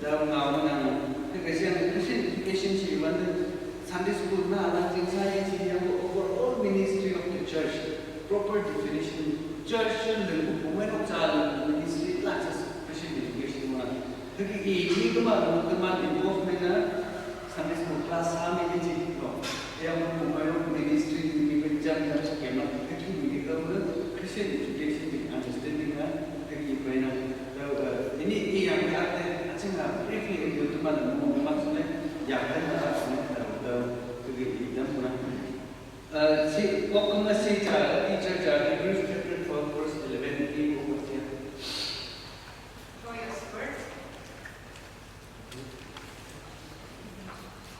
dalam ngawan Christian education she wanted Sunday school na alang saya overall ministry of the church, proper definition. Church le bukan ucapan ministry lah Christian education mana. Jadi ini kemana involvement na Sunday school class kami ini juga. Yang bukan ministry ini berjalan kemana. Jadi ini kemana Christian education understanding na. Jadi ini yang ada macam briefly itu teman maksudnya yang ada si waktu masih teacher Hebrews chapter 12 verse 11 ini bukunya. Joyous word.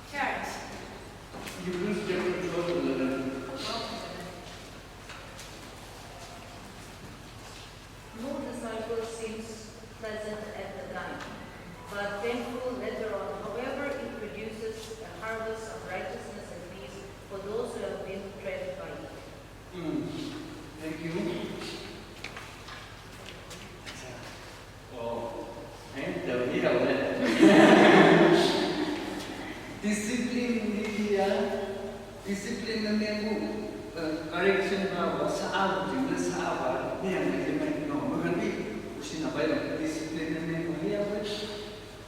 Church. Hebrews chapter 12 11. No disciple seems pleasant at the time, but painful later on. However, it produces a harvest of righteousness and peace for those who have been trained by it. Thank you. Oh, đầu đấy. Discipline na memang correction na sa jumlah sa ni yang macam no, mengerti usin apa yang discipline na memang ni apa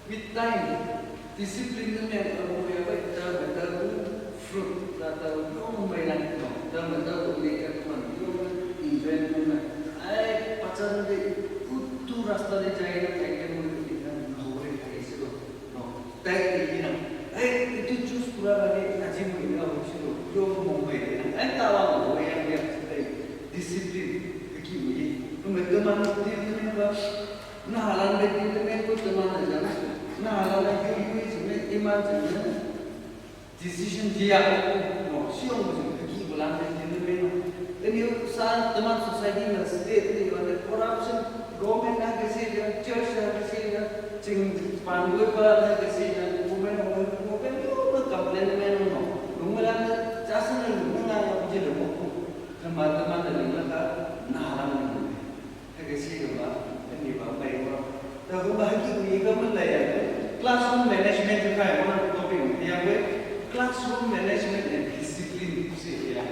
with time discipline na memang betul fruit atau yung may lang no, betul ulikan man yung investment ay pacaran de kutu rasta de jaya kayak mo kita hore kayak sih no, tay ini na itu jus pura lagi ngaji mo ini apa sih yung Mumbai ay tawa mo yang dia disiplin begini teman-teman itu ba nahalan betul ko teman aja nahalan itu iman saja decision dia no siung begini bulan betul ini saat teman society na state ni ada corruption government na kasi church na kasi cing panggul pa na kasi women yo complain men no lumala jasa na lumala bijil mo teman-teman dari laka nahalan kasi ba ini ba may mo tahu bahagi ni ka malaya classroom management ka mo topic dia classroom management and discipline si ya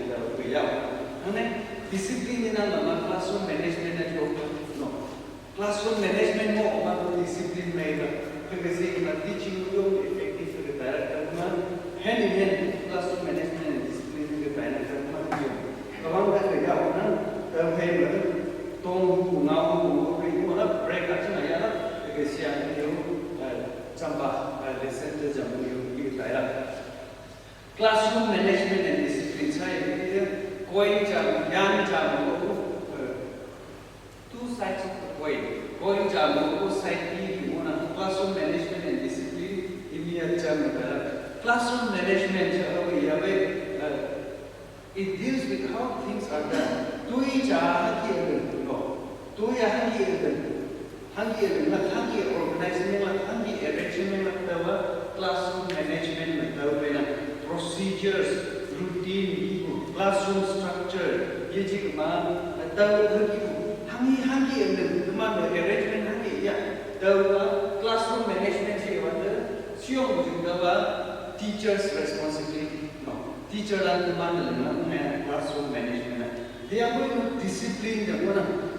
ya ane discipline na nama classroom management na no classroom management mo ma discipline may ba kasi na teaching yung effective ke director man hand classroom management and discipline ke director man yo kawang ka ya na hey ba tong ngau ko ko na break action ya kasi ang yo chamba lesson de jamu yo ki taira classroom management and discipline saya coin jam yan jam two sides of the coin jam side ni mana classroom management and discipline ini jam classroom management it deals with how things are done tui ja hangi organization hangi arrangement classroom management procedures routine classroom structure ye ji ma hangi teman arrangement hangi ya classroom management se wanda siung jingda teachers responsibility no teacher dan teman classroom management dia pun discipline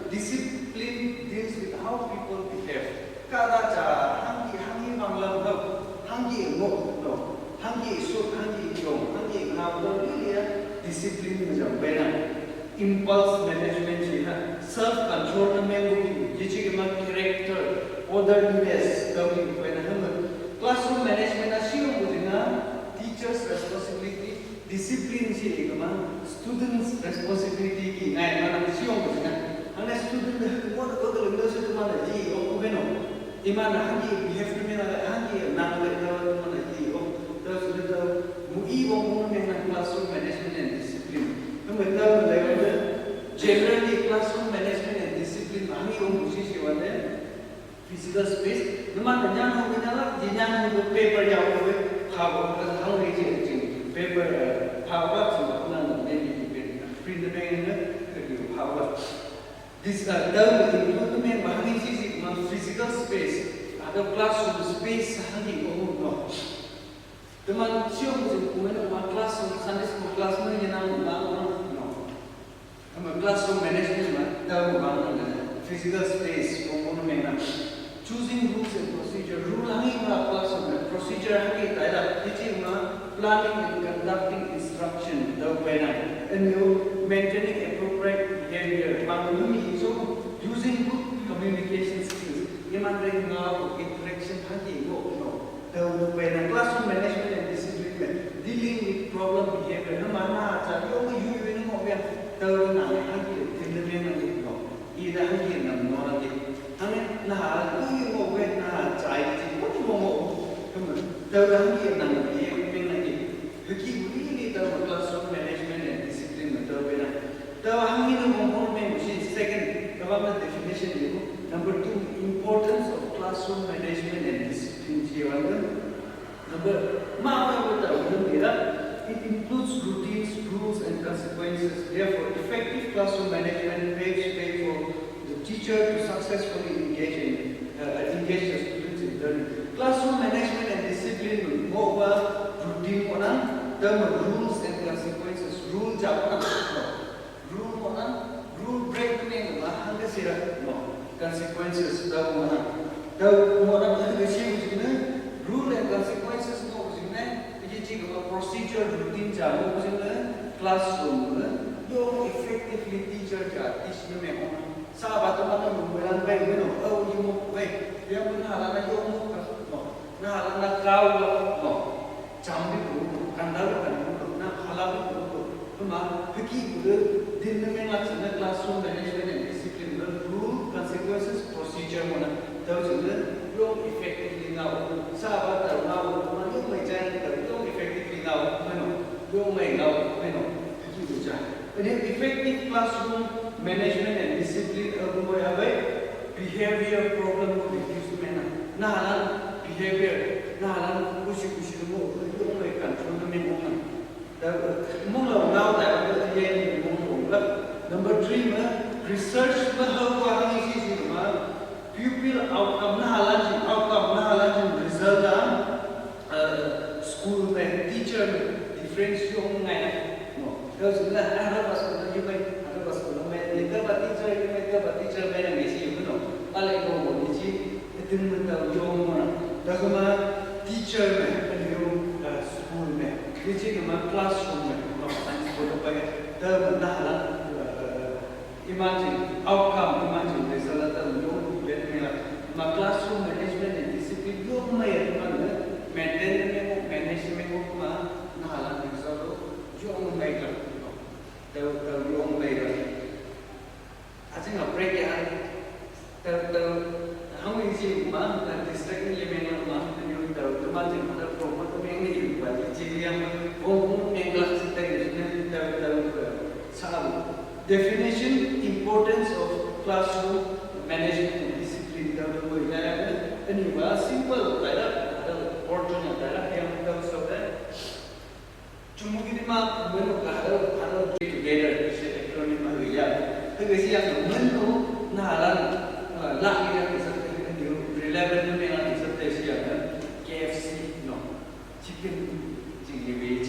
discipline deals with how people behave kada ja hangi manglam hangi no hangi so hangi yong hangi ngam dia discipline macam bena impulse management sih self control memang jadi macam character orderliness kami bena classroom management asyik bukan teachers responsibility discipline sih kemana students responsibility ki mana asyik bukan ane student what kalau itu sih kemana ji bukan imana hangi behave kemana hangi nak mana ji classroom management and discipline. Generally, classroom management and discipline physical space. Paper paper print this physical space. the classroom space hangi oh no. Teman siom je kumen ma classroom Sunday school class में ये नाम no. हम classroom management में तब बांगना physical space कोन में ना choosing rules and procedure rule hangi ma classroom में procedure hangi तायरा teaching ma planning and conducting instruction the way and you maintaining appropriate behavior bangumi so using good communication skills yeman ring now interaction hangi no the way classroom management and discipline dealing with problem behavior na mana cha yo yu yu no mo ya the na hangi thilme na no ida hangi nam no na hane na yu mo we na chai chi mo mo the hangi na classroom management and discipline the second definition number 2 importance of classroom management and discipline number it includes routines, rules and consequences. Therefore, effective classroom management paves way for the teacher to successfully engage the students in learning. Classroom management and discipline more routine rules and consequences. Rule rule break no consequences rule and consequences no procedure routine classroom yo effectively teacher teach me sabat you no jambi classroom management and discipline rule consequences procedure effectively now effectively now effective classroom management and discipline behavior problem behavior number 3 research pupil outcome result school teacher differentiation teacher classroom imagine outcome result classroom management and discipline maintain management result I think a break how is it distracting definition importance of classroom management and discipline simple KFC no chicken KFC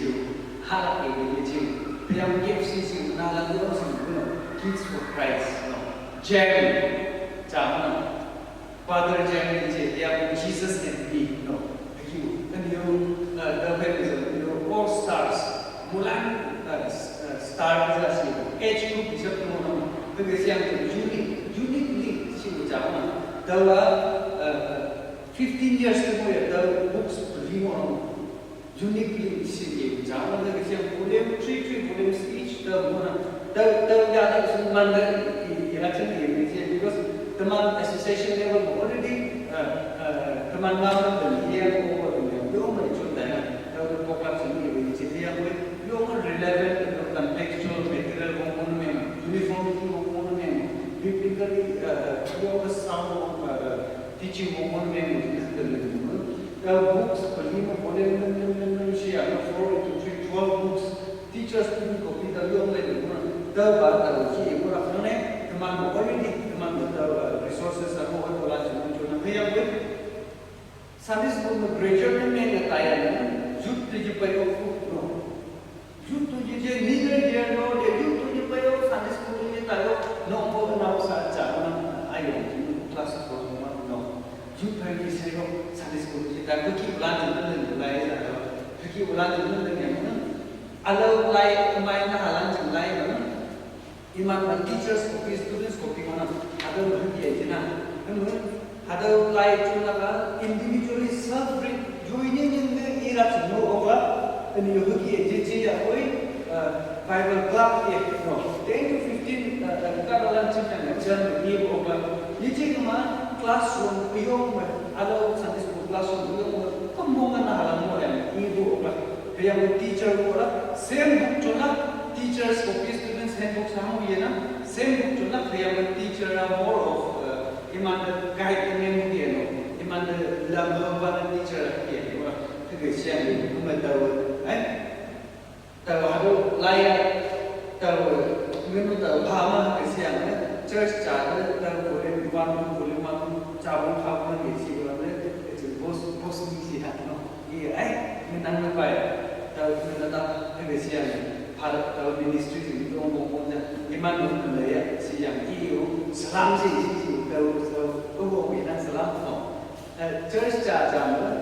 kids for Christ no Jerry Father Jerry Jesus and me no all stars Mulan star age group is uniquely there were 15 years ago books uniquely volume 3 volumes each because the man association level already the man relevant contextual material uniformity biblically sound teaching books 12 books teachers copy the resources are Sunday school में graduate में मैं ताया ना youth तुझे पायो no youth तुझे जे neither year no de youth तुझे पायो Sunday school तुझे तायो no वो ना उसा चाहना आयो class को no youth है किसी को Sunday school तुझे तायो कि उलान नहीं लाए जाता कि उलान नहीं क्या ना अलग लाए मायने ना हालां चल लाए ना इमान teachers को students को भी माना अलग है जिना हम Ada lain cuma kan individually joining in the era no over and you look at JJ Bible club no 10 to 15 kadalan cuma macam ni over JJ kema classroom piyong ada Sunday school classroom piyong kemongan halang mo yang ibu over kaya mo teacher ora same book cuma teachers copy students handbook sama ye na same book cuma kaya mo teacher more of iman guide dengan dia no iman dalam bahan teacher dia no ke siang ni cuma tahu tahu ada layak tahu mungkin tahu hama ke siang ni church cara tahu boleh mahu cabang hama ke siang ni itu bos ni sihat no iya menang apa tahu menang ke siang ni tahu ministry itu orang iman mungkin layak siang iyo selam sih तो वो बिना सलाम हो चर्च चाचा में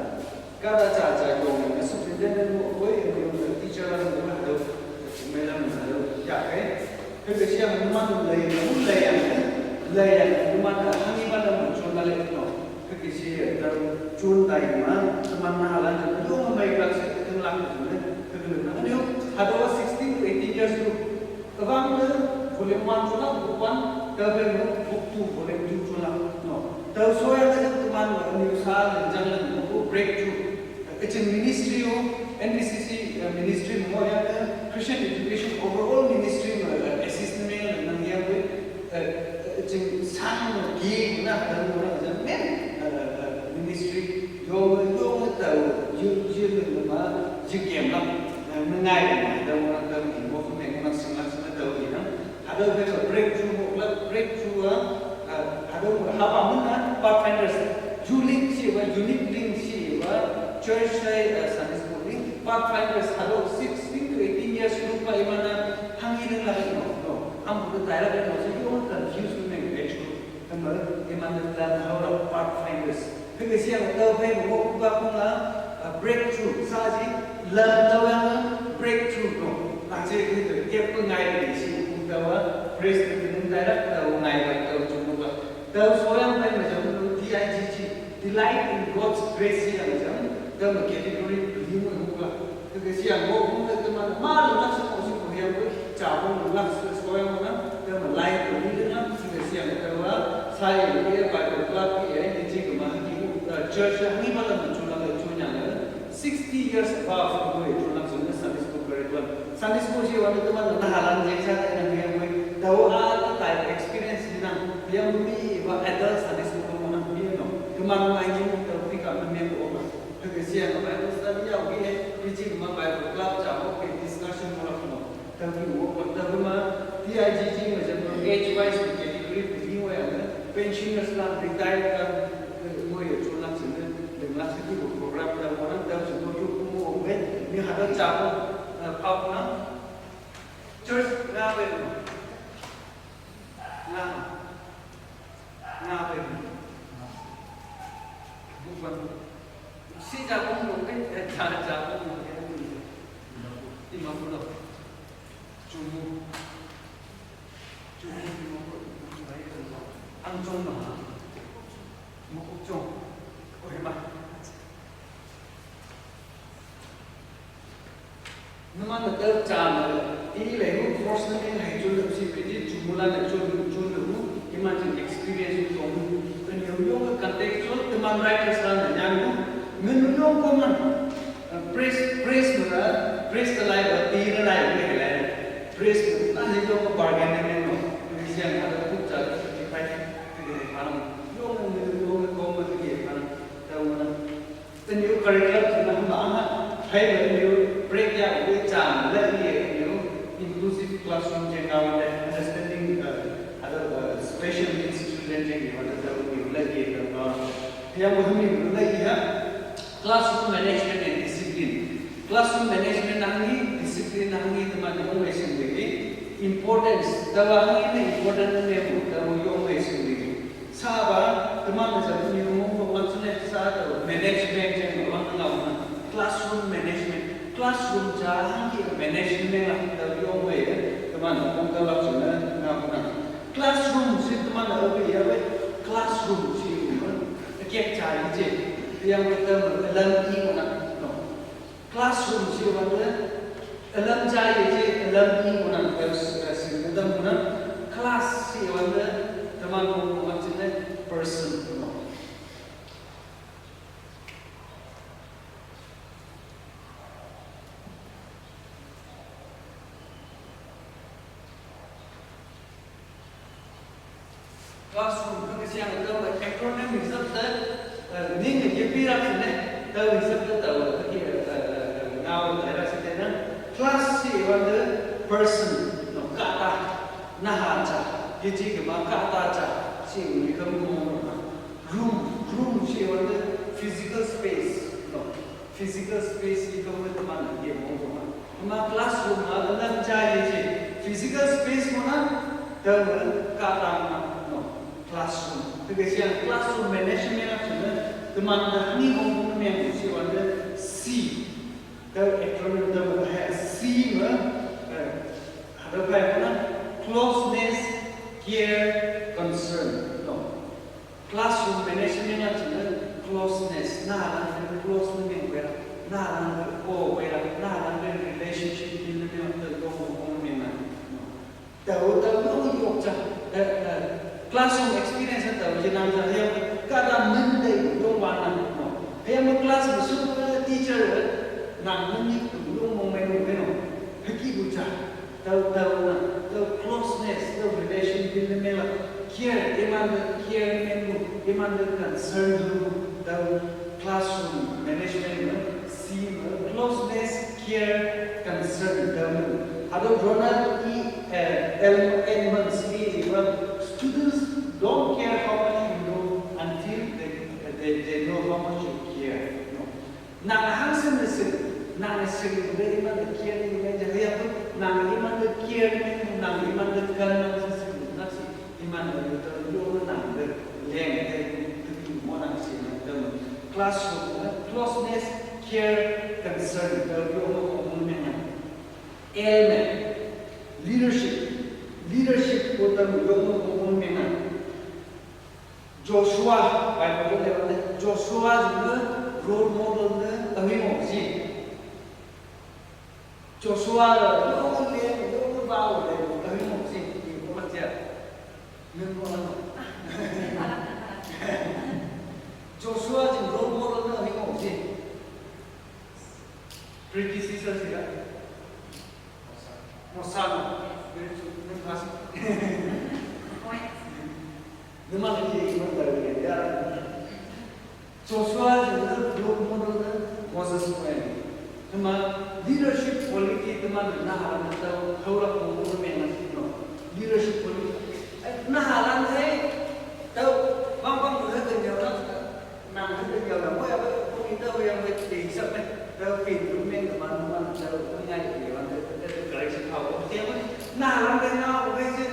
कादा चाचा को में सुप्रीडेंट वो कोई टीचर वाला वो हलो मेला में हलो क्या है फिर बेसिया में नुमान ले नुमान हमी वाला में चुन वाले नो फिर किसी तर चुन ताई में नुमान ना हालां जो हम एक क्लास से तुम लांग तुमने फिर ना अन्यो हलो 16 to 18 years group अवाम में volume 1 चुना book 1 तब book 2 volume 2 चुना no तब सोया में तुमान न्यूज़ाल जंगल को breakthrough it's a ministry of NBCC ministry more Christian education overall ministry assistant में नंगिया पे it's a sang की ना हर men ministry yo तब जो लगा जिक्केम ना mengai dah orang dah involve dengan masing-masing tahu ni kan ada breakthrough ada apa mana pathfinders unique link church Sunday school link pathfinders ada 16 to 18 years group pa imana hangin lagi no am bukan daerah kan masih you confused dengan age group kamar imana dalam hal pathfinders kegesi yang tahu baik buka breakthrough sahaja learn breakthrough no nanti itu dia pengai di sini bahwa praise dengan direct tahu ngai tahu cuma tahu soalnya macam itu DIGG delight in God's grace yang macam tahu category lima juga kegesi yang mau teman malu nak sekolah yang cabang nak sekolah mana tahu light ini dengan kegesi yang tahu saya dia Bible club ini jadi kemana church yang ini malah muncul 60 years above gue tulang sudah Sunday school curriculum. Sunday school sih waktu itu mana halan jasa yang gue tahu type experience ni nang yang mi wa adult Sunday school mana dia no kemana lagi tahu kita memang orang kegesian apa itu tadi ya oke ini cuma Bible club jauh ke discussion orang no tapi wo tahu mah DIGG macam age wise category begini ya pensioners lah retired kan gue tulang sudah dengan segi program dan orang tahu semua hukum ni ada cabang apa church ngawe bukan si cabang mungkin cabang mungkin 50 cuma ang chong na mo chong oi ma Nama nak cakap, ini lehu force nak yang hijau lebih sedikit, jumlah nak jumlah lehu, imagine experience itu kamu, penyumbang contextual teman writers lah yang menunjuk kaman, praise the life, tiada life, praise nanti itu ke bargain dengan itu, yang ada pucat, dipakai ke dalam, yang kamu pergi ke tahu mana, penyumbang curriculum sudah mana, hai penyumbang break ya we jam lagi inclusive classroom jengawan dan understanding ada special needs children jengawan ada lagi yang kami lagi ya classroom management and discipline. Classroom management nangi, discipline nangi teman yung may sendiri. Importance, tawahan ini important na yung yung may sendiri. Saba, teman sa yung pagmasunet sa management yung mga ngayon. Classroom management, classroom jahan ki management ang yung may teman kung kalap sila ngayon. Classroom si teman ang classroom si kiek cari je yang kita alam ini mana classroom si mana alam cari je alam ini mana terus kita mana class si mana teman macamnya person classroom itu siang itu acronym disebut ni jepira sini tahu disebut tahu ngau daerah sini class si wanda person no kata nahaja jadi kemana kata aja si ni kamu room si wanda physical space no physical space ni kamu teman dia mau kemana classroom ada cari je physical space mana tahu kata classroom. Because yang classroom management adalah teman ni orang yang mesti ada C. Kalau acronym itu C ada apa yang closeness, care, concern. No. Classroom management adalah closeness. Nah, ada closeness yang berapa? Nah, ada berapa? Nah, ada relationship ini yang tergolong mana? Tahu yuk classroom experience atau jenang saya kadang mendai dong warna no. Yang kelas besok teacher nang menik dong momen haki buca tahu closeness tahu relation dengan mela care care menu concern tahu classroom management see closeness care concern tahu ada Ronald elements ini students don't care how much you know until they know how much you care. No. Nang hangsan nang very much care ni jadi apa? Nang iman care ni nang iman kan nasi iman itu nang leng itu mana sih nang classroom closeness care concern itu umumnya element leadership potom yung memang Joshua Bible level Joshua juga role model na kami mo si Joshua yung bawa kami mo si yung macam nung Joshua yung role model na kami mo si predecessor sila Mosano Memang ini iman dari dia. Joshua juga role model Moses pun. Cuma leadership quality teman naharan atau haurak umur memang leadership quality. Naharan saya tahu bang boleh kerja nang kerja apa ya kita yang dihisap tahu pintu teman-teman tahu punya dia ada correction power. Siapa naharan dengan apa sih?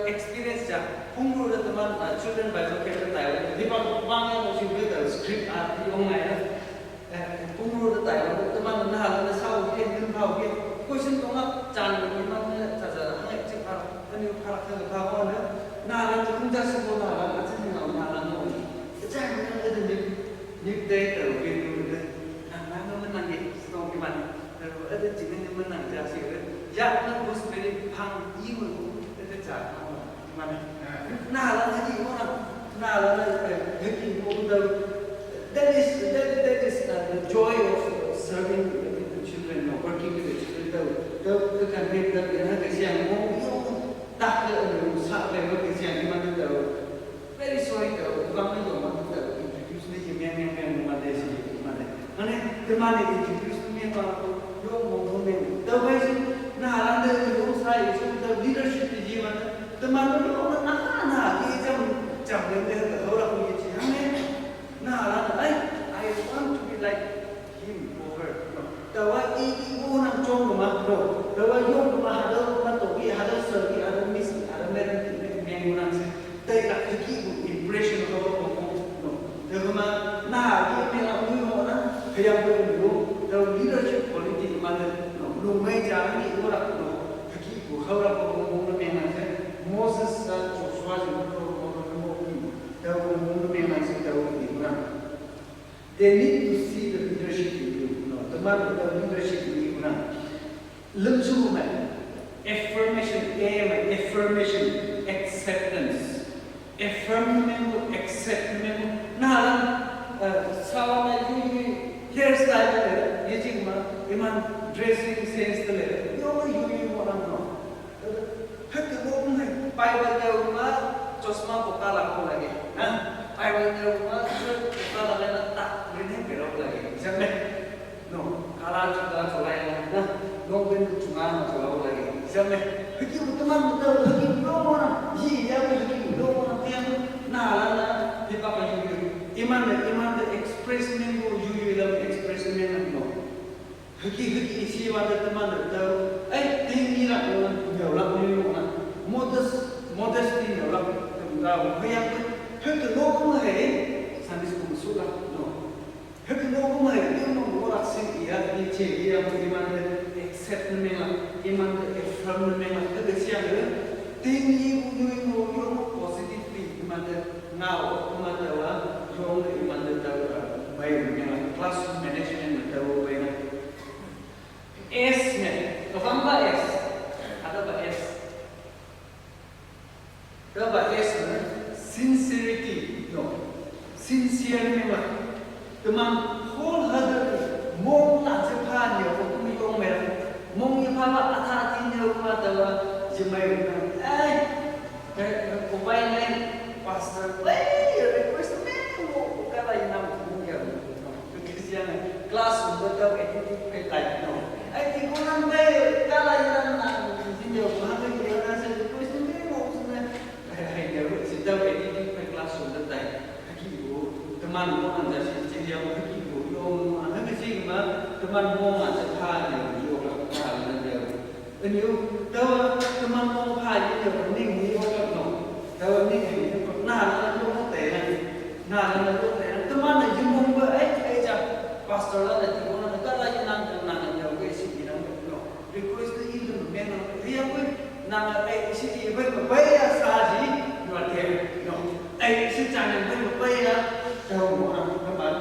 Experience ja, umur teman children Bible kita tahu, di bangnya masih beda script arti orang umur tahu teman hal sau dia tahu dia, question tongak jangan memang saja hanya cepat, ini karakter tahu nalan kunci semua nalan macam ni nalan ni, jangan ada nik data video nalan menang ni, setong gimana, ada jenis menang jasi, jangan bos beri pang ibu mana? Nah, lagi mana? Nah, lagi that is the joy of serving tôi cần biết được cái xem ngôn ngữ đặc biệt là sao về cái xem thì mà tôi very sorry tôi không có dùng mà tôi introduce đi nhưng mà đây gì mà đây anh tôi mà đi introduce đi mà dùng ngôn ngữ tôi bây giờ na làm được cái ông sai tôi leadership gì mà tôi mà nó na cái trong đến đây là thôi là không gì anh na làm ấy I want to be like him over tawa ibu nang chong ma no tawa yung ma hado ma to ki hado sir ki hado miss hado meron meng nang se tay la ki impression ko no tawa ma na ki me la mu no na khayam ko no tawa leadership quality ma no lu mai ja ni ko ra no ki ko khawra ko mo no me nang se Moses sa Joshua ji ko mo ni tawa mo no me nang se tawa ni na they need to see the leadership in you the leadership in you now. Look to me. Affirmation, acceptance. Affirmation, acceptance. Now, saw my hairstyle, iman dressing sense the letter. You want to know. Bible the chosma pokala ko lagi. Bible the pokala lagi tak rinhe pero lagi. Sampai no, kalau kita selain na, nongben cuma kalau lagi. Sampai, haki teman betul, haki belum mana, iya haki belum mana tiang, nah, di apa you, iman the expressment you dalam expressment no. Haki isi wada teman betul, tinggi lah orang jauh lah mana, modesty jauh lah tahu, haki ngomong sambil sudah no. Hak no mai no ora sin iya ni che iya iman accept me la iman affirm me la ke sia le ting yi u positively iman now iman wa yong iman ta bai me la class management ta bai na S me to fam ba S ada ba S ta ba S sincerity no sincere me la teman wholeheartedly mong nak sepan dia untuk mikong merah mong ni papa atas ini rumah tawa jemai kubai lain pastor request mau kata yang nama mungkin Christian kelas betul attitude petai no ti kurang deh kala yang nak sini bahasa dia rasa request mau sebenarnya dia sedang attitude kelas betul teman mo anda si dia mo hikibo yung ano kasi teman mo nga sa kanya yung kakal dia anyo teman mo kaya dia ning ni o no tawa ni na yung teman na yung mo ba ja pastor la ti mo na kala yung nang niya ko si dinang no request ni yung men riya ko na si iba ba ya sa ji no si channel ba ya tahu orang teman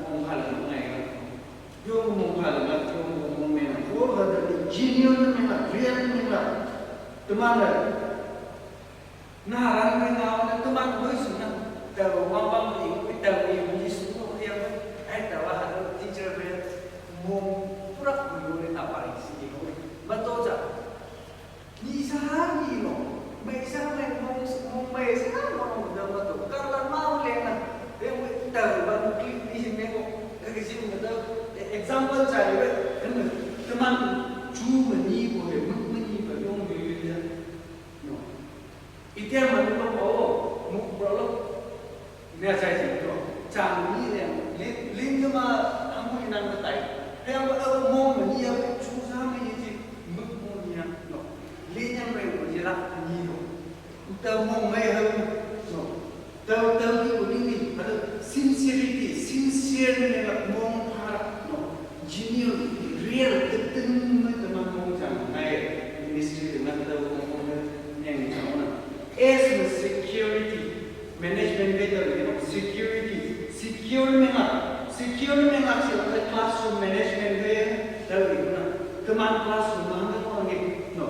mong halang ngay yung mong halang yung mong mena ko ada genuine mena real mena teman na harang na teman ko suna tahu mabang tahu yung Yesus yang tahu ada teacher mong pura kuyo apa isi ko batoja ni sahabi no may sahabi mong may sahabi mo daw to karena mau lena tahu baru klik di sini kok kasi example saya teman cuma ni boleh meni bayong dia no itu yang mana oh mu berlalu ini saya itu cang ni yang link cuma kamu inang betai yang mau meni yang susah meni mu ni no link yang mereka jerak ni no kita mau mai no tahu ni ada sincerity, sincere na mong harap no, genuine, real, teman mong jang ngay ministry dengan tahu mong yang mana. S na security, management better, secure mengat sila classroom management better tahu na teman classroom mana orang no,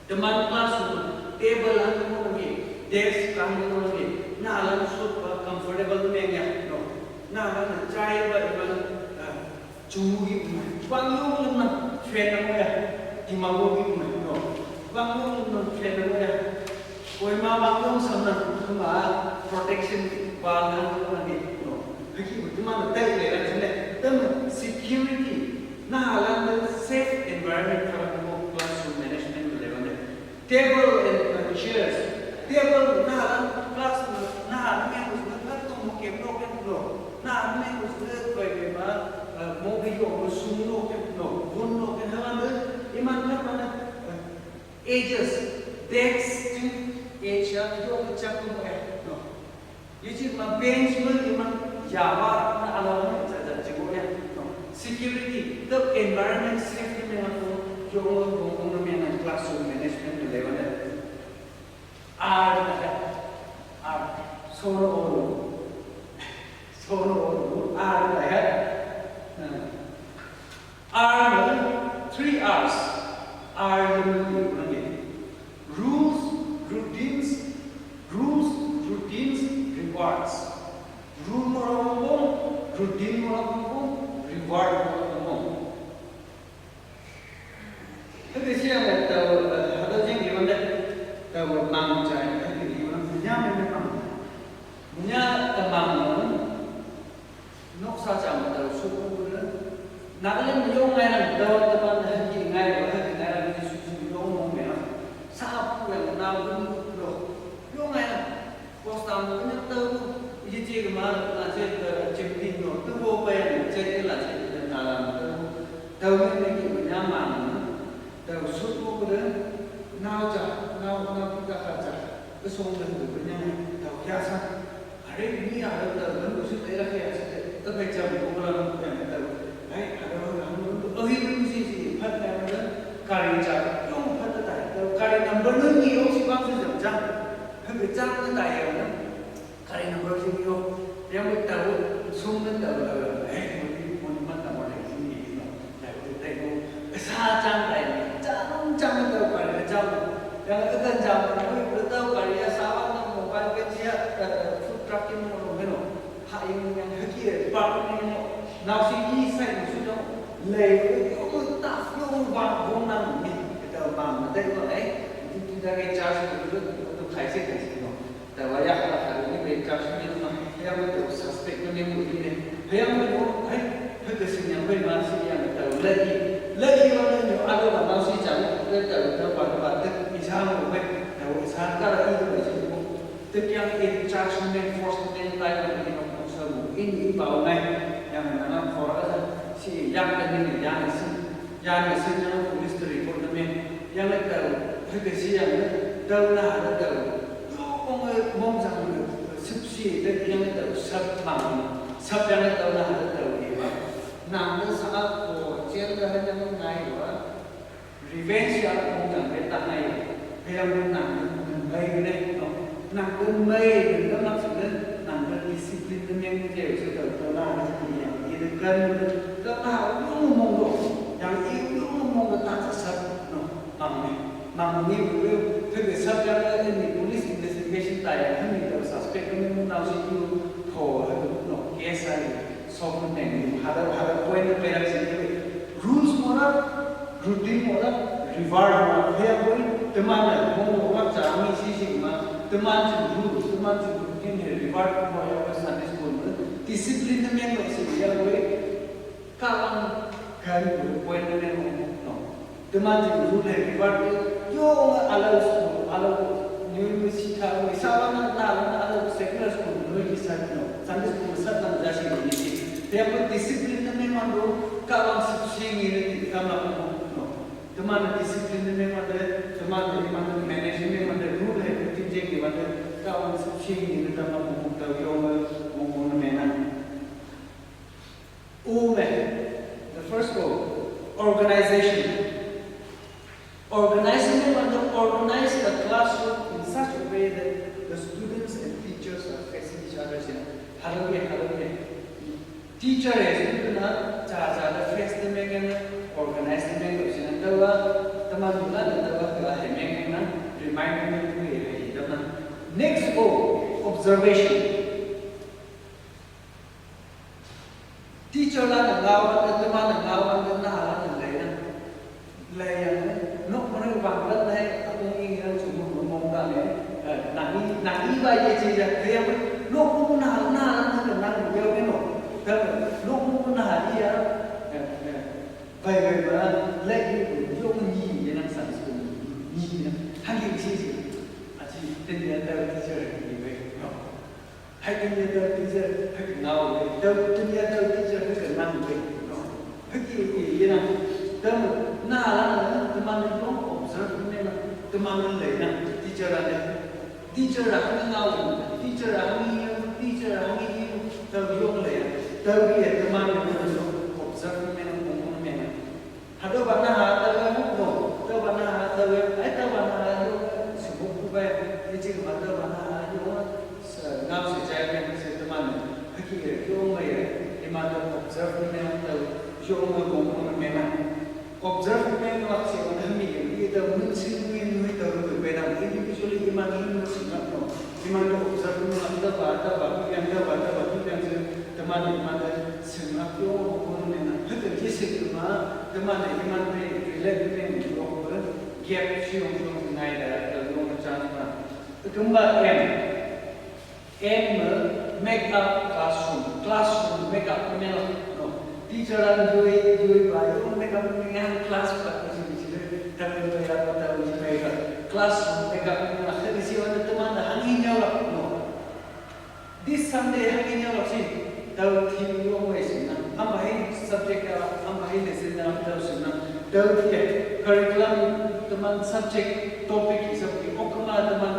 teman classroom table ano orang desk kami orang na alam super comfortable में क्या no ना ना चाय chung gi bang lu na friend na mo ya di ma go gi no bang lu na friend na mo ya koi ma bang lu sam na ma protection ba na ni no haki bu ma na tai le na ne tam security na halan safe environment for classroom management level table and chairs table na halan class na halan me us na to mo ke no ke no na me us na koi ke ma mo bi yo mo sum no ke no bun no ke halan iman na mana ages desks to age ya yo ke chak mo ke no yichi ma bench mo iman ya ba na ala na cha cha ko ya no security the environment safety me na ko yo mo me na classroom management level R solo R like R 3 R's R rules routines rewards rule mo routine mo reward mo thế thì là tàu hạt giống gì vấn đề tàu mang trái cái gì mà nhà mình mang nhà tàu mang nó sao chẳng tàu số nữa nãy lên nhiều ngày là tàu tàu là gì ngày và ngày là đi suy nhiều mong mẹ sao cũng nào cũng được nhiều ngày là có sao cũng nhớ tàu gì chứ mà là chơi chơi tin rồi cứ vô về chơi là chơi là làm tàu những cái gì mà nhà mang tàu suốt vô cái đó nào kita kaca kesong dan berbenah tàu kiasan hari ini ada tàu musuh daerah kiasan tapi jam kumpulan yang tàu ada orang untuk ini sih pada mana karya yang pada tàu karya number ni yang si bang sudah jam habis jam tu tayar na karya number si yang tahu sumber tàu mau mana mau di sini tàu sajang tayar jam tàu karya jam yang akan jam itu tahu karya sawah nak mobile kerja food truck yang mana hak yang hakir part ni nasi ini saya sudah leh itu tak yang bang ni kita bang ada itu itu kita charge itu untuk kaisa no tapi ya kalau ini charge ni tu yang itu suspect ni mungkin yang itu kesini yang masih yang tahu lagi orang yang ada masih jauh kita pada isang kalau isang kalau itu macam itu yang instruction enforcement time ini maksud ini bau yang mana orang si yang ini yang police report yang itu kesi yang tahu lah tahu mong sang subsidi yang itu sab yang tahu lah tahu nama saat jail yang naik revenge yang mungkin kita naik yang baik ni, nak baik dan maksudnya nak disiplin yang jauh sudah terlalu tinggi. Ini kan kita ngomong yang itu ngomong tak sesat, mang ni beliau tergesat yang ini polis investigation tayar ini terus suspek ini menawasi itu kau case ini soal ini ada poin yang sini rules mana routine mana reward mana dia poin teman mau buat kami sih teman routine reward mau yang Sunday school disiplin yang masih dia boleh kawan kan poin yang teman rule reward yo alau university kalau misalnya alau secular school bisa Sunday school sedang jadi ini dia disiplin memang kawan sih ini kamu teman disiplin memang ada teman dari mana manajemen ada rule routine yang ada kawan sih ini dalam membuat yang mana the first goal organization organize the classroom in such a way that the students and teachers are facing each other hallelujah teacher is cara face the organize the mengen dawa teman bulan dawa kelah mengen remind me teman next observation teacher lah lawan teman chỉ là cái em lúc cũng nào nó cần năng nhiều cái nổ thế lúc cũng nào đi á vậy mà lấy cái của dùng nhìn để năng sản xuất nhìn hàng nghìn gì chỉ tên nhà đầu tư chơi như vậy hay tên nhà đầu tư chơi hay ngầu đâu tên nhà đầu tư chơi hay cần năng vậy hay gì nào đâu na là teman itu observe ni lah teman lain lah teacher lah ngau teacher ni tahu yang lain tahu dia teman itu observe ni lah ngomong ni lah ada bana tahu bana tahu itu sebab kubai ini ada bana itu ngau sejauh ni teman hakik yang lain teman observe ni lah tahu yang ngomong ni lah observe men wax se on mi ni da mun sin ni ni da ru be na individually iman ni no sin no iman da observe no da ba yang da yang teman iman da sin na yo on ne na hada ki se ma teman iman ne relate ne yo gap shi on nai da no chan ma tumba m make up classroom make up ne no teacher and Joey by make up class class make up no. This Sunday hanging out sih tahu theme yang wes na ambahin subject ambahin lesson tahu sih tahu dia curriculum teman subject topic isap okma teman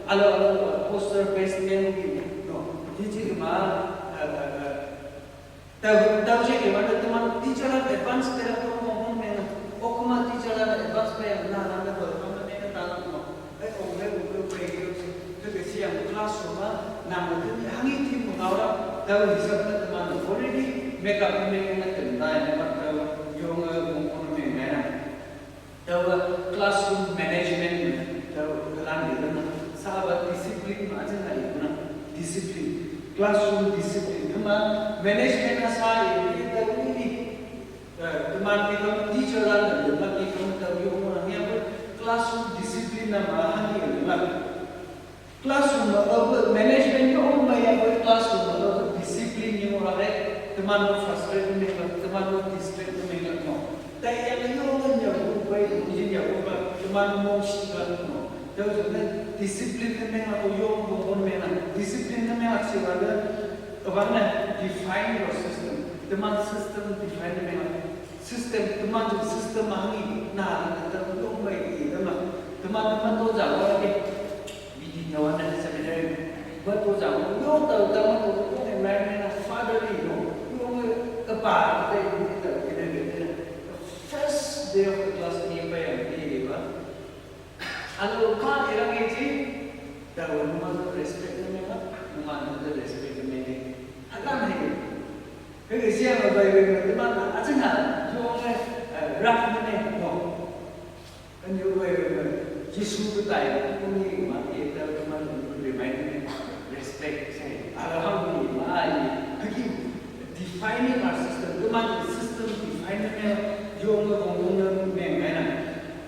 alo poster based yang no jadi tahu je ke mana teman teacher advance terhadap ngomong mana okuma teacher advance pe na betul mana mana tahu no orang pergi ke siang classroom nama tu hangi tim mengawal tahu hisap teman already make up mana tenda tahu yang ngomong mana tahu classroom management tahu kelan dia sahabat disiplin macam mana disiplin classroom discipline management asal ini tahu ini teman kita teacher lah lagi kamu tahu yang orang yang classroom discipline nama hani lah classroom management itu orang yang classroom discipline yang orang teman frustrate mereka teman distract mereka no tapi yang orang yang baik yang teman mau sih no tahu jadi disiplin mereka yang orang mereka disiplin mereka siapa Karena define your system, teman system define memang system teman system mahani nah kita belum baik teman tu jauh lagi biji nyawa dan sebenarnya betul jauh yo tahu teman tu yang lain fatherly yo apa kita first day of the class ni apa yang dia kalau kau orang ini tahu nama respect memang nama respect Agam ni, kalau siapa bayi teman, aja nggak, cuma rak ni, no, kan juga Yesus betul, ini mati itu teman remind respect saya, alhamdulillah, bagi defining our system, teman system defining yang ngomong mana,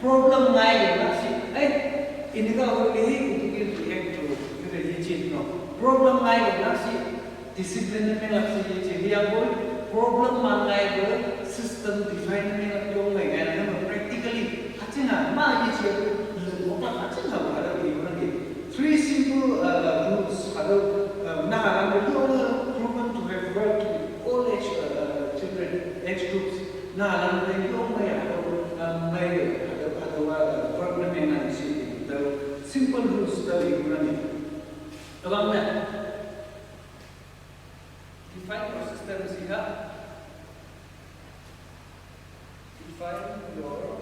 problem lain masih, ini kalau ini untuk kita jadi no, problem lain masih Disiplin में लक्ष्य ये चाहिए आपको problem मांगाए वो system define में लोग में गए ना हम practically अच्छे ना माँ ये चाहिए लोगों का अच्छे ना वाला भी होना कि three simple rules अगर ना हम लोग proven to have worked with all age children age groups ना हम लोग में ada problem yang ada sih the simple rules dari guna ni अब हमने define your system sehingga define your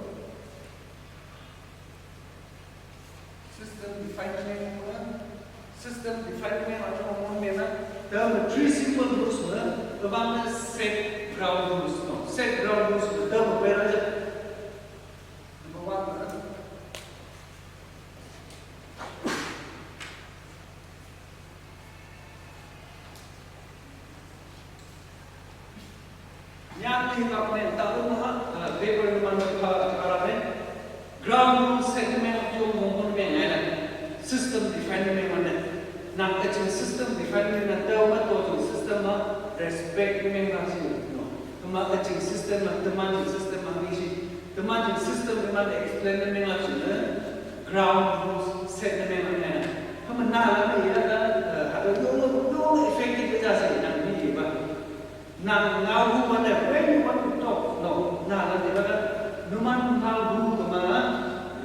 system define atau ngomong mana dalam three simple rules mana abang set ground rules no set ground rules dalam apa aja number one mana yang kita punya tahu mah paper mana arahnya ground rules set mana yang ngomong mana system define mana nak respect memang sih, no. Kema acing system teman system ini sih, teman system memang explain memang sih, ground rules set memang mana. Kema nah lagi ada no effective aja sih nang ni ba. Nang ngau mana when you want to talk, no. Nah lagi ada numan ngau kema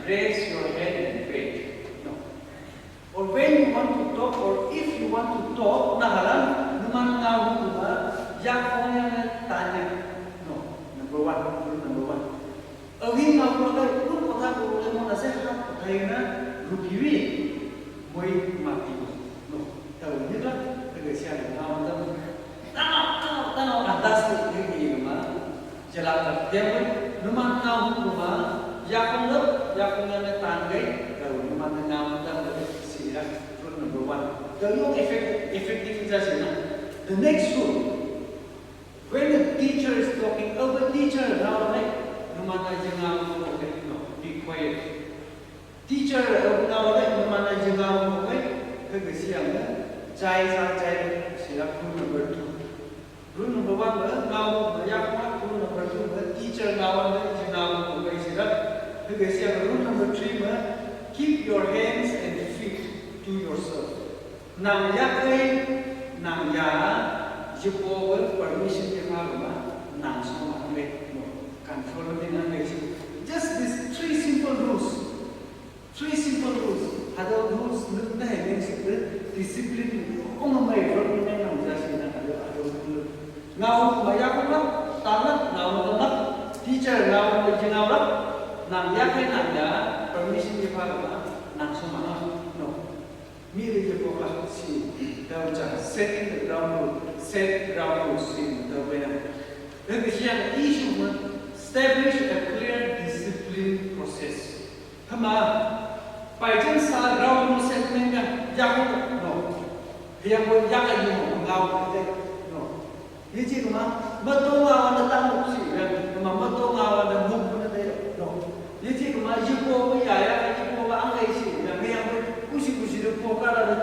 raise your head and wait, no. Or when you want to talk, or if you want to talk, nahalan numan ngau kema yang orang yang tanya, no. Number one. Again ngau kema lu kota lu mau nasi hak kaya na rugiwi, moi mati, no. Tahu ni lah, kerja siapa ngau tu. Tanau atas tu ni kema jalan dia pun numan ngau kema yang yang tanggai kalau numan ngau tu sirak rule number one. Kalau effective saja na. The next rule, when the teacher is talking, the teacher now numan aja ngau no, be quiet. Teacher now numan aja ngau kerja siang cai sirak rule number two. Rule number one ngau banyak rule number two teacher ngau sirak kerja siang. Rule number three keep your hands and feet to yourself. Nang ya jupo permission ke malu nang semua ambil control dengan ambil. Just these three simple rules. Ada rules nukta yang sebut disiplin. Orang mai orang ini nang jasi nang ada rule. Ngau banyak orang tangan ngau teacher ngau jengaw nang ya permission ke malu nang semua no. Miri je boka si dalam cara setting the ground rules in the way. Dan kemudian issue establish a clear discipline process. Kama pajen sa ground rules setting yang no, yang ngau no. Jadi kama betul awan datang si kama betul awan dan mungkin no. Jadi kama jupo ya jupo angkai si yang kusi depo kala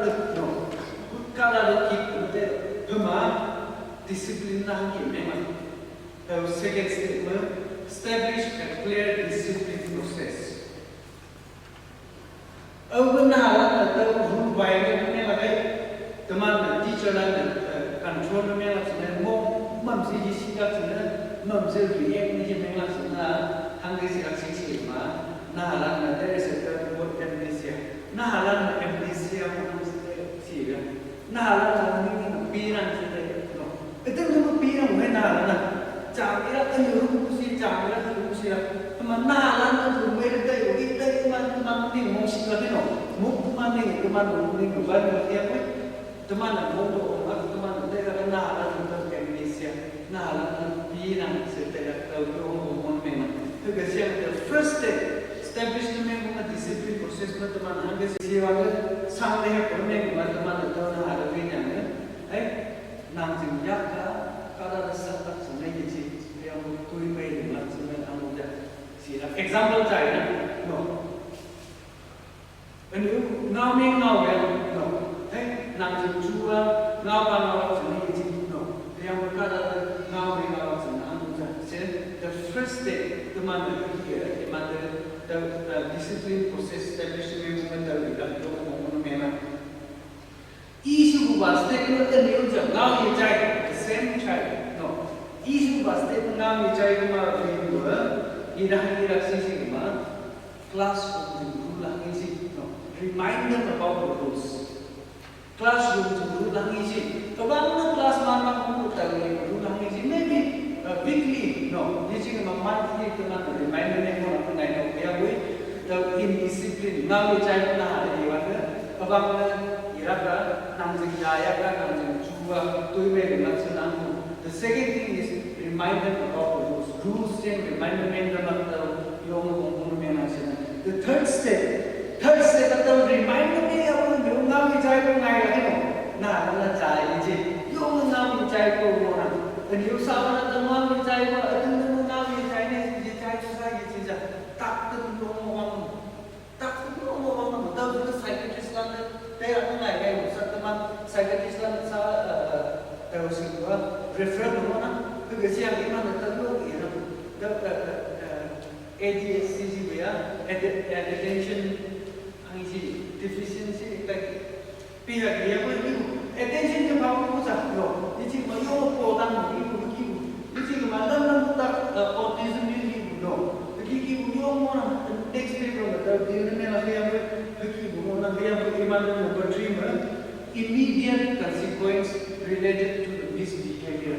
kip kema disiplin nangi memang. The second statement, establish a clear discipline process. Benar atau rule baik memang teman teacher control memang sebenarnya mamsi sikap sebenarnya mamsi react ni memang sebenarnya angkai sih nah there is a word amnesia. Nahalan amnesia sih nahalan ni pirang sih no. Itu nama pirang bukan nahalan. Cakap tu rusi teman nahalan tu mereka itu teman ni musik lagi no. Teman ni keban dia pun teman bodoh teman mereka nahalan tu amnesia. Nahalan pirang setelah tahu memang. Itu the first step. Establish memang discipline proses teman hangga siapa sampai permen teman tahu nak ada punya nang jengyak kalau ada satu sebenarnya yang tuai main dengan sebenarnya amuda sila example saya no when ngau no nang jengcua ngau sebenarnya no yang berkata ngau sebenarnya amuda the first step teman here the discipline process established movement memang isu bahasa itu new jam ngau the same child no isu bahasa itu ngau cai ira sisi classroom rule isi no remind them about the rules classroom rule isi kabang class mana pun tahu rule isi maybe weekly no this is monthly teman reminder yang mau naik no ya boy the indiscipline ngau cai na ada di mana kabang ira nang jaya nang jua tu me dengan senang. The second thing is remind them about the rules yang reminder them about yung memang senang. The third step atau reminder dia apa yung ngau cai ko ngai lagi no na cai je yung ngau cai ko mo na dan yung sama na ngau cai ko atau ngau cai ni je cai susah je je tak tu ngomong tahu tu psychiatrist lah. Saya ngai satu teman psychiatrist lah tahu sih refer to one, because young man at the look, ADHD, attention deficiency, like attention to power was up. No, it's in my own autism, no. The Kiki Yomon, next paper, the number 3, immediate consequence related to the misbehavior.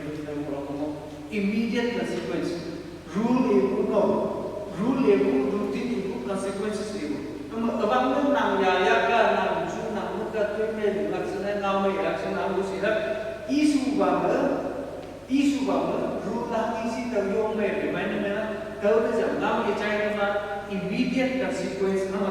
Immediate consequence. Rule routine consequences. Abang nang ya ka nang su nang muka tu me laksana ngau me laksana lu sila isu bama rule lah isi tau yong me remind me na tau de jam ngau ye chai ma immediate consequence na ma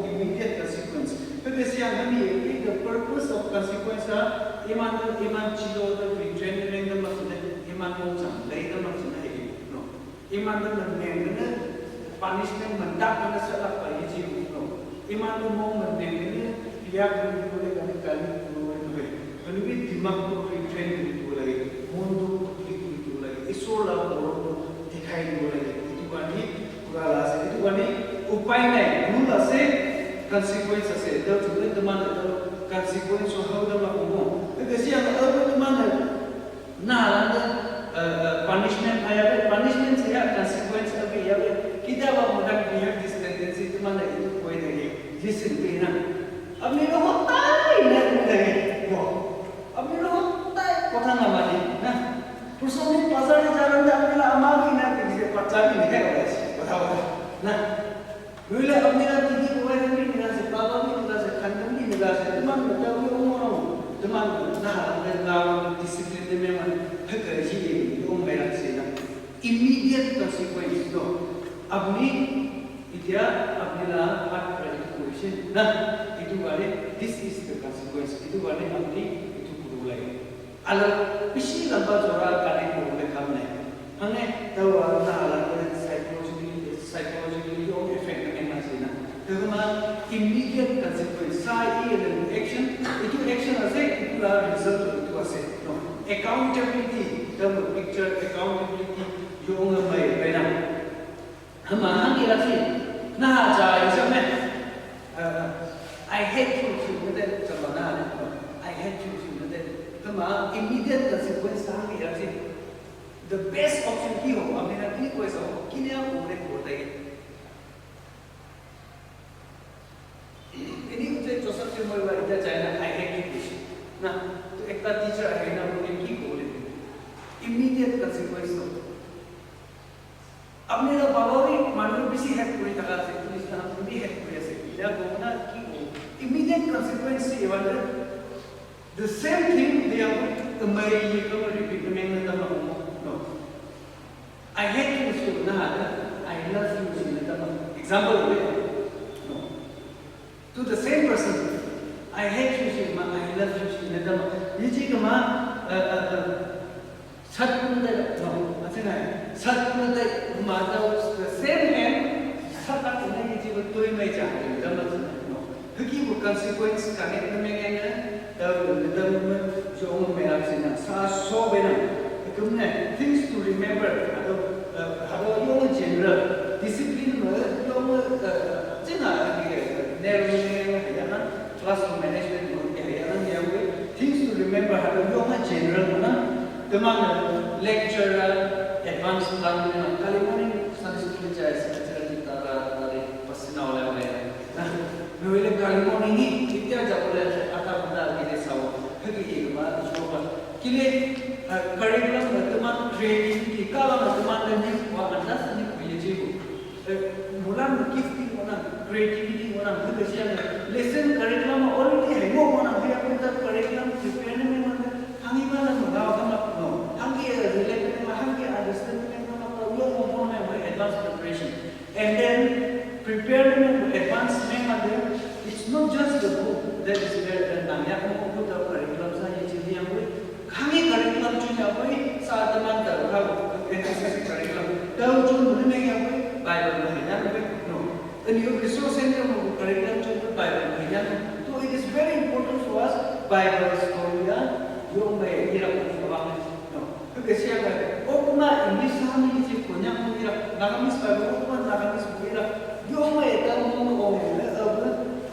immediate consequence. Because yang kami the purpose of consequence iman chilo the retraining the maksudnya iman mau sam dari the maksudnya no iman the mengenai punishment mendak pada salah pai jiu no iman mau mengenai dia boleh kan boleh lebih dimak tu retraining itu lagi mundu itu lagi isola orang dikai boleh itu kan ni kuala itu kan ni upaya ni mula se consequence se dah tu teman consequence so how dah lakukan. Jadi yang ada teman punishment ayat punishment saya consequence apa ya kita bawa mudah dia this tendency teman itu koi lagi listen pena. Ab ni loh tai nak lagi. Ab ni loh tai kota nama ni. Nah, personal pasar jalan dah bila amal ini nak dia pacari ni kan betul. Nah, bila ab ni nak tinggi koi lagi ni nak sebab ni nak sekandung ni nak teman tahu umur teman nak disiplin dia memang kerja yang merah sih. Immediate consequence tu. Abni dia abnilah hak restitution. Nah, itu balik. This is the consequence. Itu balik abni itu perlu lagi. Alam pasti lambat orang kali perlu kami. Hanya tahu orang alam psychologically yang effect dengan masih nak. Kerana immediate consequence. Saya ini action. Itu action aja. Itulah result itu aja. No. Accountability. Dalam picture accountability yang ramai benar. Hama hangi lagi. Nah, saya macam I hate you betul sama nah. I hate you betul. Hama immediate consequence hangi lagi. The best option kio. Amina ini kau esok. Kini aku boleh buat lagi. Ini untuk Joseph Timur itu China I hate you. Nah, tu ekta teacher ada nama mungkin kiko boleh. Immediate consequence tu. अब मेरा बाबा भी मानव भी सी है पूरी तरह से पुलिस का भी है पूरी से या गोना की immediate consequence ये वाला the same thing they are going to marry ये कब repeat में ना तब no I hate you so ना I love you so ना तब example no to the same person I hate you so I love you so ना तब ये चीज़ कमा सत्पुरुष no सत्पुरुष माता the same end सत्ता तुम्हें ये चीज़ तो ही मैं चाहती हूँ तब no क्योंकि वो consequence कनेक्ट में क्या है तब जो मैं आपसे ना सौ बेना तुमने things to remember अदो यो general discipline में यो जिना ये narrow में है ना classroom management में है ना ये वो things to remember अदो यो general ना teman lecturer advanced plan में kali mana Sunday school जाए secara kita dari pasina oleh nah memilih kali mana ini kita jauh oleh akar benda kita sawo kaki ikma coba kile curriculum teman creativity kalau teman ni wah anda sendiri punya jiwa mulan gifting mana creativity mana bekerja lesson curriculum already है वो mana dia kita curriculum prepare में mana hangi mana mengaw sama no hangi related में hangi understand advanced preparation and then preparing advanced method it's not just the book that is there and namanya aku put up curriculum saja jadi yang kami curriculum juga koi saat teman tahu NCC curriculum tahu cuma mana yang Bible bahaya no and you resource center mau curriculum cuma Bible bahaya so it is very important for us Bible story ya yang baik kita pun no 그게 시작을 오구나 인글리시 하는 게 그냥 뭐이라 나가미스 말고 오구나 나가미스 뭐이라 요마에 따로 오면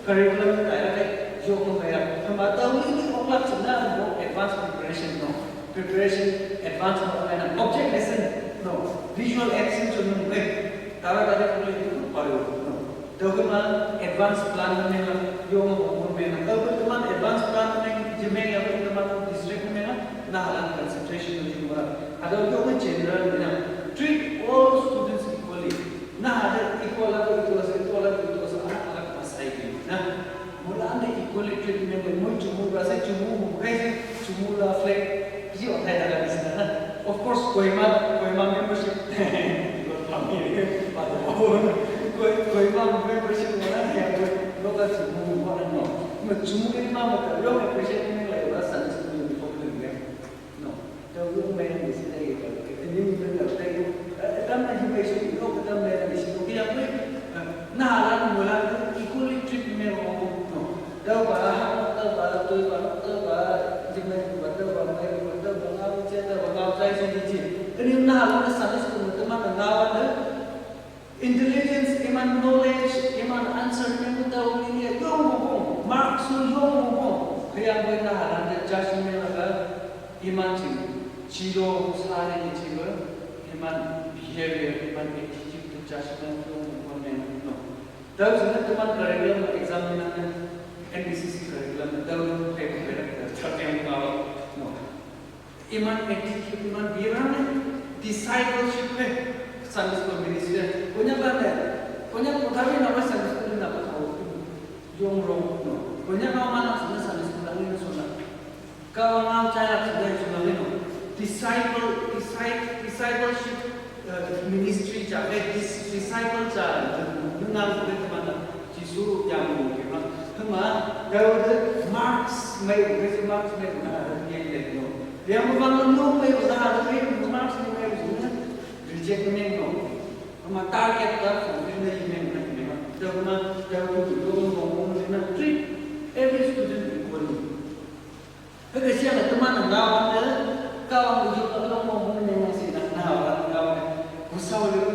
커리큘럼 다이렉트 요마에 아마 따로는 올라가잖아 뭐 advanced preparation no preparation advanced 뭐는 object lesson no visual action 좀 네. 따라가다 보면 바로 document advanced planning yung movement document advanced planning jimeng yung document district में ना हालांकि concentration में जुड़ा अगर yung general में treat all students equally ना अगर equal अलग masai ना मुलान ने equally treatment में मुझ चुमू बसे चुमू कैसे चुमू ला flag जी होता है दादा इसना of course कोई माँ membership कोई माँ membership में ना क्या लोग चुमू वाला नो मैं चुमू के माँ मतलब लोग appreciate में लगे बस Sanskrit yung may mistake yung mistake tam na yung basic no tam na basic kaya mo nahalan mo lang equally treatment mo no daw ba to ba jimay ba may daw ba nga cheta ba nga sai so ji kani nahalan na sanas ko tama na intelligence iman knowledge iman answer mo daw ni yung mo marks yung mo kaya mo nahalan na judgment na iman 지도 사례의 집을 이만 behavior 이만 attitude judgment 보면 다음은 그만 curriculum exam이나는 NBCC curriculum 다음 paper 저tem과 이만 attitude 이만 비라는 discipleship Sunday school ministry punya mutabi nama Sunday school nama tahu jomrong punya nama Sunday school ini sunnah kalau mau cara sudah sunnah discipleship ministry jaga disciple jaga dengan boleh mana Yesus yang mungkin cuma kalau marks mai mana dia itu dia bukan no mai usaha dia marks mai usaha reject mai no cuma target dah fulfill ini cuma kalau ngomong dengan treat every student equally kalau siapa teman lawan kau muncul kalau mau mengenai sinar nawa kau usau itu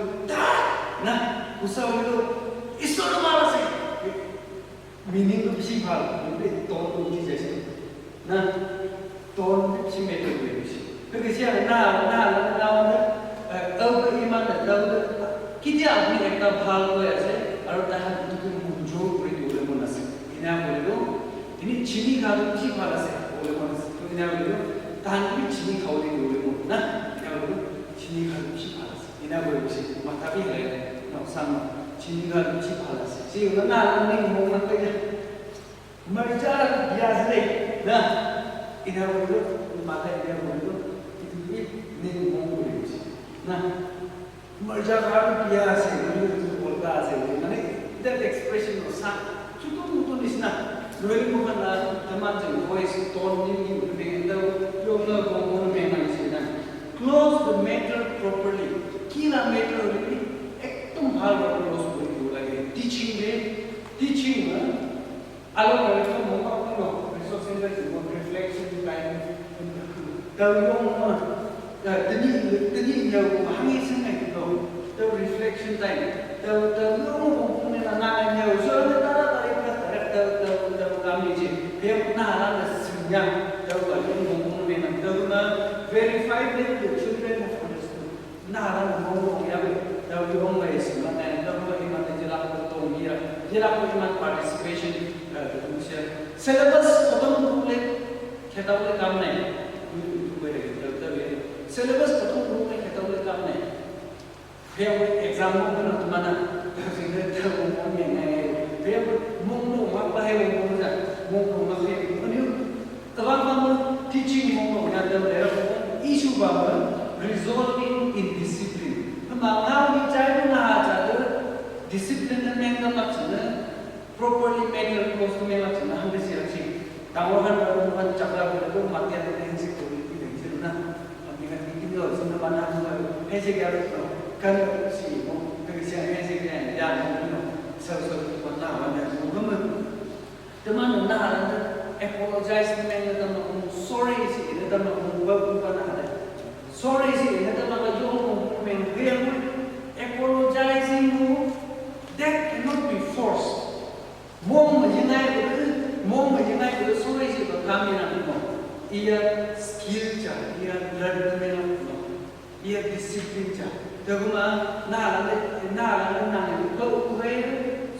itu malas sih meaning itu sih hal itu ton itu jadi nah ton itu sih metode itu sih kerja nawa iman tahu kita abis ekta hal itu aja harus tahan itu muncul boleh malas ini apa itu ini ciri kalau sih malas boleh malas ini apa itu tahan chini khawli dole mo na kya bo chini khal chi phalas ina bo chi ma ta bi le no sang chini khal chi phalas si na ni mo na ka marja ya zle na ina bo ma ta ina bo itu ni mo bo chi na marja ka ya se ni bo ka se ni that expression no sa chutu tu ni na really mo na taman je voice tone ni close the matter properly. Kila matter ni ekdom hal close kori lagi. Teaching along dengan mengapa resource reflection time. Tahu tadi jauh hangi sangat tu reflection time. Tahu mengenai jauh soalnya tahu kami je. Dia pernah ada senyap tahu verify that the children have understood. Nah, ngomong ya, tahu yung may sebenarnya, tahu iman jelas betul dia, jelas iman participation usia. Syllabus potong boleh, kita boleh kamu ni, syllabus potong boleh kita boleh kamu ni. Dia exam mungkin untuk mana? Sehingga tahu ngomong yang ni, dia mungkin apa yang mungkin apa yang terang kamu teaching mungkin ada dalam issue bahwa resolving in discipline. Mengenai cara mengajar discipline yang maksudnya properly managed close maksudnya hampir siapa tawaran orang cakap itu mati ada yang security dan sebagainya. Dengan itu sudah banyak hanya kan si kerja hanya dan sesuatu pengetahuan dan teman apologize dengan sorry sih, kita mau bukan ada. sorry si ina ta maka yung men apologizing who that cannot be forced. Mong majinai ko sorry si ba kami na mo. Iya skill cha, iya learn mo. Iya discipline cha. Daguma na ko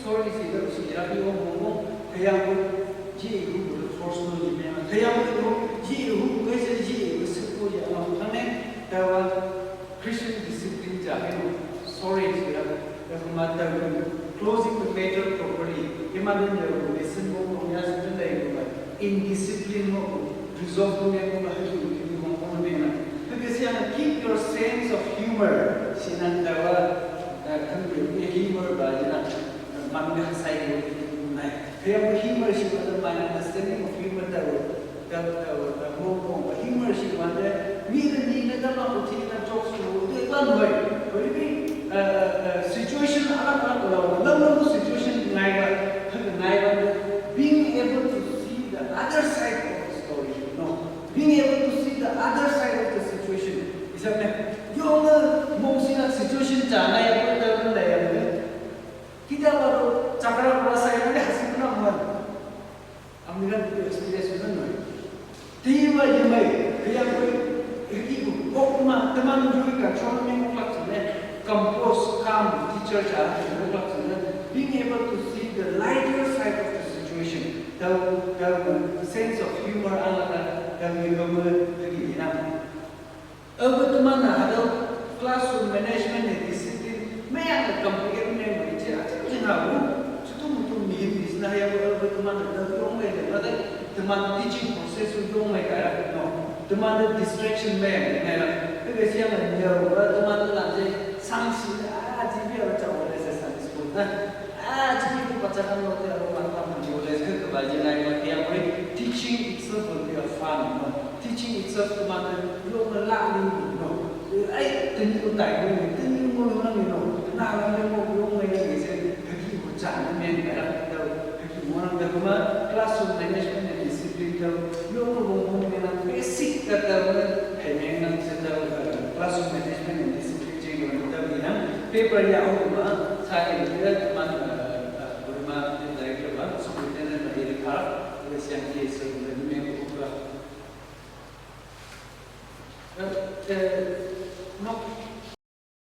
sorry si ba si ya yung kaya ko ji ko force no ni me kaya ko ji ko kasi ji ko sipo ya amane dawa Christian discipline cha sorry si ba daguma closing the matter properly imagine the lesson mo ya sa dai ko indiscipline mo resolve mo ya mo mo na kasi ang keep your sense of humor sinandawa kan humor ba na magna sai ko kaya humor si wala man understanding of humor the more humor si wala ni na dapat utin na jokes mo ito lang hoy situation alam wala situation naiba being able to see the other side of the story being able to see the other side of the situation isang yung mong sina situation jana ya ko kita baru cakap bahasa ini hasil penamuan. Ambilan itu experience mana? Tiba jemai, dia ibu, okma teman juga contoh yang melakukan compose calm teacher cara melakukan being able to see the lighter side of the situation, the sense of humor ala dan juga begini nak. Apa teman ada classroom management discipline, mereka complicated Itu mihim isna ya teman yung ada teman teaching process yung kaya teman distraction kaya kasi yang dia teman lanjut sanksi jadi orang cakap oleh saya school jadi itu bacakan note orang mantap boleh ke kebajikan yang boleh teaching itself will be a fun teaching itself teman yung melalui tentu tak tentu mau orang nah orang yung jangan main dalam orang daguma classroom management and discipline kalau ngomong dengan basic kata hanya sedang classroom management and discipline jadi kita bilang paper yang rumah saya kira teman rumah director bang sebetulnya dari Arab yang dia sebelumnya membuka